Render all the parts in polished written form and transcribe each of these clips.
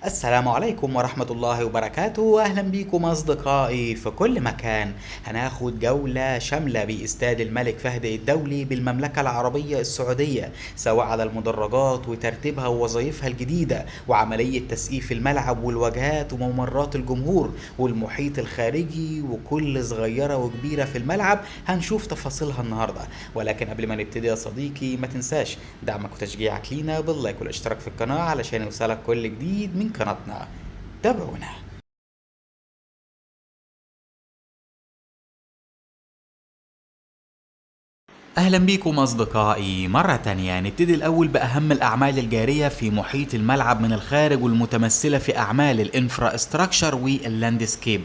السلام عليكم ورحمة الله وبركاته، أهلا بيكم أصدقائي في كل مكان. هناخد جولة شاملة باستاد الملك فهد الدولي بالمملكة العربية السعودية، سواء على المدرجات وترتيبها ووظائفها الجديدة وعملية تسقيف الملعب والواجهات وممرات الجمهور والمحيط الخارجي وكل صغيرة وكبيرة في الملعب هنشوف تفاصيلها النهاردة. ولكن قبل ما نبتدي يا صديقي ما تنساش دعمك وتشجيعك لينا باللايك والاشتراك في القناة علشان يوصلك كل جديد من قناتنا. تابعونا. أهلا بيكم أصدقائي مرة تانية. نبتدي الأول بأهم الأعمال الجارية في محيط الملعب من الخارج والمتمثلة في أعمال الانفراستراكشر واللاندسكيب،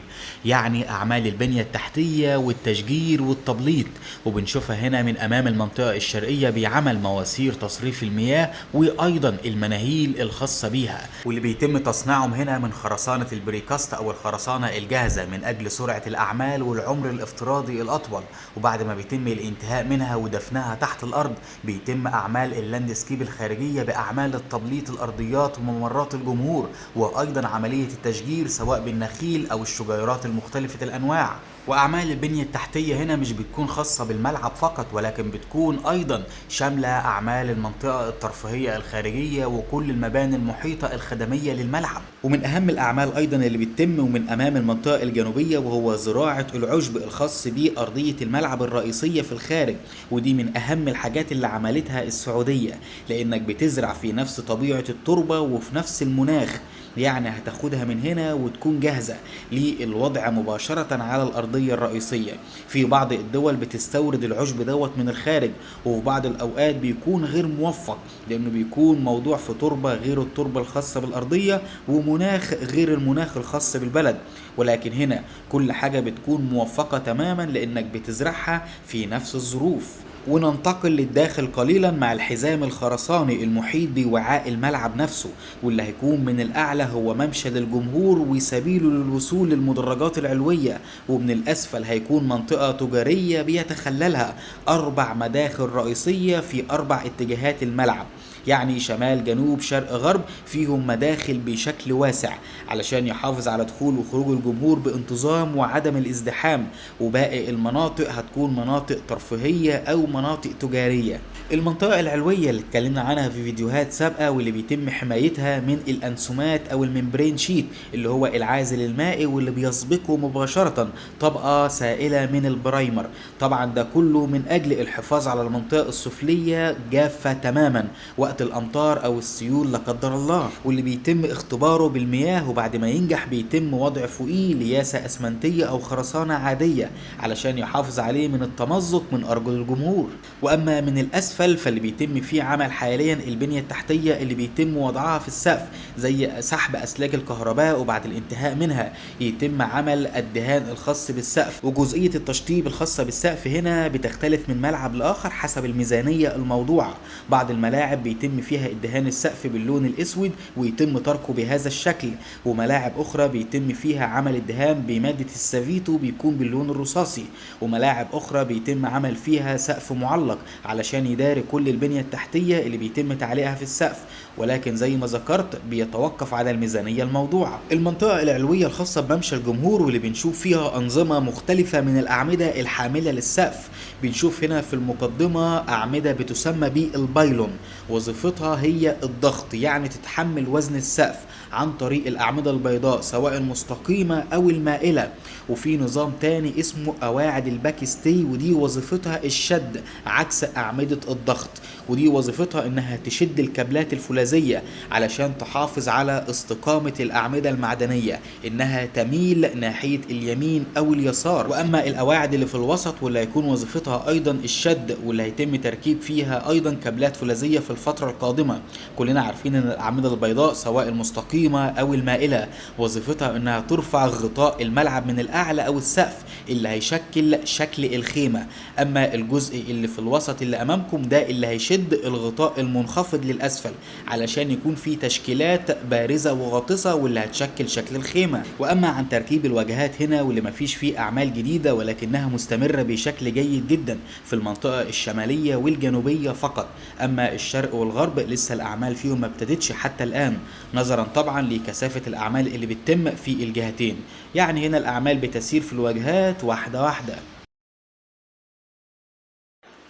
يعني أعمال البنية التحتية والتشجير والتبليط، وبنشوفها هنا من أمام المنطقة الشرقية بعمل مواسير تصريف المياه وأيضا المناهيل الخاصة بيها، واللي بيتم تصنيعهم هنا من خرسانة البريكاست أو الخرسانة الجاهزة من أجل سرعة الأعمال والعمر الافتراضي الأطول. وبعد ما بيتم الانتهاء منها ودفنها تحت الارض بيتم اعمال اللاندسكيب الخارجيه باعمال التبليط الارضيات وممرات الجمهور، وايضا عمليه التشجير سواء بالنخيل او الشجيرات المختلفه الانواع. واعمال البنيه التحتيه هنا مش بتكون خاصه بالملعب فقط، ولكن بتكون ايضا شامله اعمال المنطقه الترفيهيه الخارجيه وكل المباني المحيطه الخدميه للملعب. ومن اهم الاعمال ايضا اللي بتتم ومن امام المنطقه الجنوبيه وهو زراعه العشب الخاص بارضيه الملعب الرئيسيه في الخارج، ودي من اهم الحاجات اللي عملتها السعوديه، لانك بتزرع في نفس طبيعه التربه وفي نفس المناخ، يعني هتاخدها من هنا وتكون جاهزة للوضع مباشرة على الأرضية الرئيسية. في بعض الدول بتستورد العشب دوت من الخارج، وفي بعض الأوقات بيكون غير موفق لأنه بيكون موضوع في تربة غير التربة الخاصة بالأرضية ومناخ غير المناخ الخاص بالبلد، ولكن هنا كل حاجة بتكون موفقة تماما لأنك بتزرعها في نفس الظروف. وننتقل للداخل قليلا مع الحزام الخرساني المحيط بوعاء الملعب نفسه، واللي هيكون من الأعلى هو ممشى للجمهور وسبيله للوصول للمدرجات العلوية، ومن الأسفل هيكون منطقة تجارية بيتخللها 4 مداخل رئيسية في 4 اتجاهات الملعب، يعني شمال جنوب شرق غرب، فيهم مداخل بشكل واسع علشان يحافظ على دخول وخروج الجمهور بانتظام وعدم الازدحام. وباقي المناطق هتكون مناطق ترفيهية أو مناطق تجارية. المنطقة العلوية اللي اتكلمنا عنها في فيديوهات سابقة واللي بيتم حمايتها من الأنسومات أو الممبرين شيت اللي هو العازل المائي، واللي بيسبقه مباشرة طبقة سائلة من البرايمر. طبعا ده كله من أجل الحفاظ على المنطقة السفلية جافة تماما وقت الأمطار أو السيول لا قدر الله، واللي بيتم اختباره بالمياه، وبعد ما ينجح بيتم وضع فوقيه لياسة أسمنتية أو خرسانة عادية علشان يحافظ عليه من التمزق من أرجل الجمهور. وأما من الأسفل فاللي بيتم فيه عمل حاليا البنية التحتية اللي بيتم وضعها في السقف، زي سحب أسلاك الكهرباء، وبعد الانتهاء منها يتم عمل الدهان الخاص بالسقف. وجزئية التشطيب الخاصة بالسقف هنا بتختلف من ملعب لآخر حسب الميزانية الموضوعة. بعض الملاعب بيتم فيها ادهان السقف باللون الأسود ويتم تركه بهذا الشكل، وملاعب أخرى بيتم فيها عمل الدهان بمادة السافيتو بيكون باللون الرصاصي، وملاعب أخرى بيتم عمل فيها سقف معلق علشان يداري كل البنية التحتية اللي بيتم تعليقها في السقف، ولكن زي ما ذكرت بيتوقف على الميزانية الموضوعة. المنطقة العلوية الخاصة بممشى الجمهور واللي بنشوف فيها أنظمة مختلفة من الأعمدة الحاملة للسقف. بنشوف هنا في المقدمة أعمدة بتسمى بالبايلون، وظيفتها هي الضغط، يعني تتحمل وزن السقف عن طريق الأعمدة البيضاء سواء المستقيمة أو المائلة. وفي نظام تاني اسمه قواعد الباكستي، ودي وظيفتها الشد عكس أعمدة الضغط، ودي وظيفتها انها تشد الكابلات الفولاذية علشان تحافظ على استقامة الأعمدة المعدنية، انها تميل ناحية اليمين او اليسار. واما القواعد اللي في الوسط واللي هيكون وظيفتها ايضا الشد، واللي هيتم تركيب فيها ايضا كابلات فولاذية في الفترة الفترة القادمة. كلنا عارفين ان الاعمدة البيضاء سواء المستقيمة او المائلة وظيفتها انها ترفع غطاء الملعب من الاعلى او السقف اللي هيشكل شكل الخيمة. اما الجزء اللي في الوسط اللي امامكم ده اللي هيشد الغطاء المنخفض للاسفل علشان يكون في تشكيلات بارزة وغاطسة واللي هتشكل شكل الخيمة. واما عن تركيب الواجهات هنا واللي مفيش فيه اعمال جديدة ولكنها مستمرة بشكل جيد جدا في المنطقة الشمالية والجنوبية فقط. اما الشرق والغرب لسه الاعمال فيهم ما ابتدتش حتى الان، نظرا طبعا لكثافة الاعمال اللي بتتم في الجهتين. يعني هنا الاعمال بتسير في الواجهات واحدة واحدة.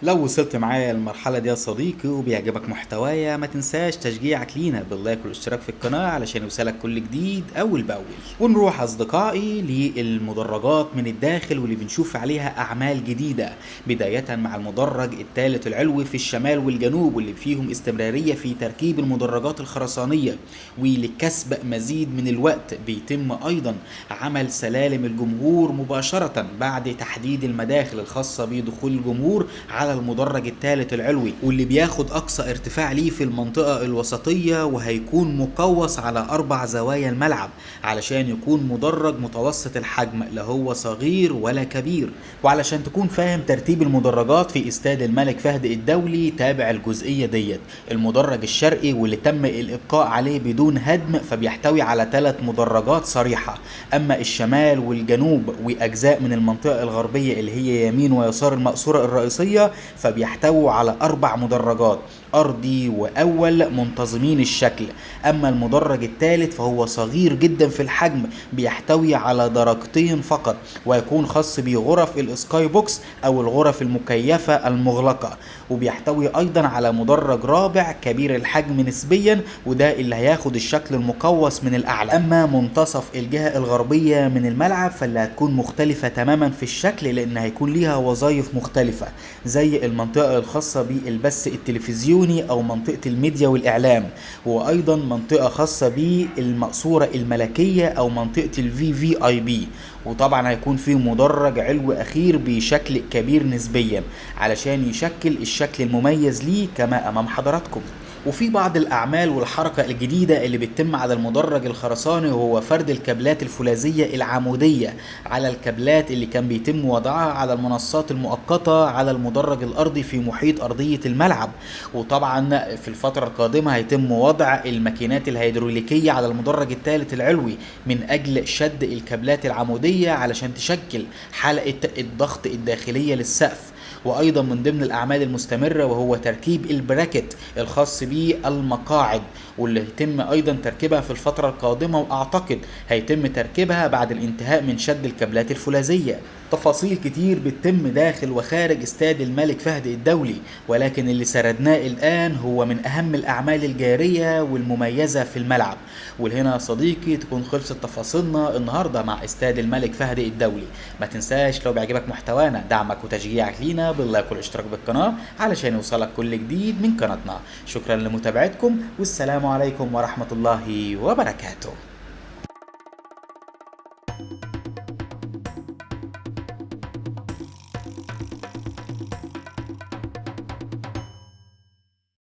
لو وصلت معايا للمرحلة دي يا صديقي وبيعجبك محتوايا ما تنساش تشجيعك لينا باللايك والاشتراك في القناة علشان يوصلك كل جديد أول بأول. ونروح أصدقائي للمدرجات من الداخل واللي بنشوف عليها أعمال جديدة، بداية مع المدرج الثالث العلوي في الشمال والجنوب واللي فيهم استمرارية في تركيب المدرجات الخرسانية. ولكسب مزيد من الوقت بيتم أيضا عمل سلالم الجمهور مباشرة بعد تحديد المداخل الخاصة بدخول الجمهور على المدرج الثالث العلوي، واللي بياخد اقصى ارتفاع ليه في المنطقة الوسطية، وهيكون مقوس على 4 زوايا الملعب علشان يكون مدرج متوسط الحجم لا هو صغير ولا كبير. وعلشان تكون فاهم ترتيب المدرجات في استاد الملك فهد الدولي تابع الجزئية ديت. المدرج الشرقي واللي تم الابقاء عليه بدون هدم فبيحتوي على 3 مدرجات صريحة. اما الشمال والجنوب واجزاء من المنطقة الغربية اللي هي يمين ويسار المقصورة الرئيسية فبيحتووا على 4 مدرجات أرضي وأول منتظمين الشكل. أما المدرج الثالث فهو صغير جدا في الحجم بيحتوي على درجتين فقط، ويكون خاص بغرف السكاي بوكس أو الغرف المكيفة المغلقة. وبيحتوي أيضا على مدرج رابع كبير الحجم نسبيا وده اللي هياخد الشكل المقوس من الأعلى. أما منتصف الجهة الغربية من الملعب فاللي هتكون مختلفة تماما في الشكل لأن هيكون ليها وظائف مختلفة زي المنطقة الخاصة بالبث التلفزيوني أو منطقة الميديا والإعلام، وأيضا منطقة خاصة بالمقصورة الملكية أو منطقة الVVIP. وطبعا هيكون فيه مدرج علو أخير بشكل كبير نسبيا علشان يشكل الشكل المميز ليه كما أمام حضراتكم. وفي بعض الأعمال والحركة الجديدة اللي بتتم على المدرج الخرساني وهو فرد الكابلات الفولاذية العمودية على الكابلات اللي كان بيتم وضعها على المنصات المؤقتة على المدرج الأرضي في محيط أرضية الملعب. وطبعا في الفترة القادمة هيتم وضع الماكينات الهيدروليكية على المدرج الثالث العلوي من أجل شد الكابلات العمودية علشان تشكل حلقة الضغط الداخلية للسقف. وايضا من ضمن الاعمال المستمرة وهو تركيب البراكت الخاص بالمقاعد واللي هيتم ايضا تركيبها في الفترة القادمة، واعتقد هيتم تركيبها بعد الانتهاء من شد الكابلات الفولاذية. تفاصيل كتير بتتم داخل وخارج استاد الملك فهد الدولي، ولكن اللي سردناه الآن هو من أهم الأعمال الجارية والمميزة في الملعب. والهنا يا صديقي تكون خلصت تفاصيلنا النهاردة مع استاد الملك فهد الدولي. ما تنساش لو بيعجبك محتوانا دعمك وتشجيعك لينا باللايك والاشتراك بالقناة علشان يوصلك كل جديد من قناتنا. شكرا لمتابعتكم والسلام عليكم ورحمة الله وبركاته.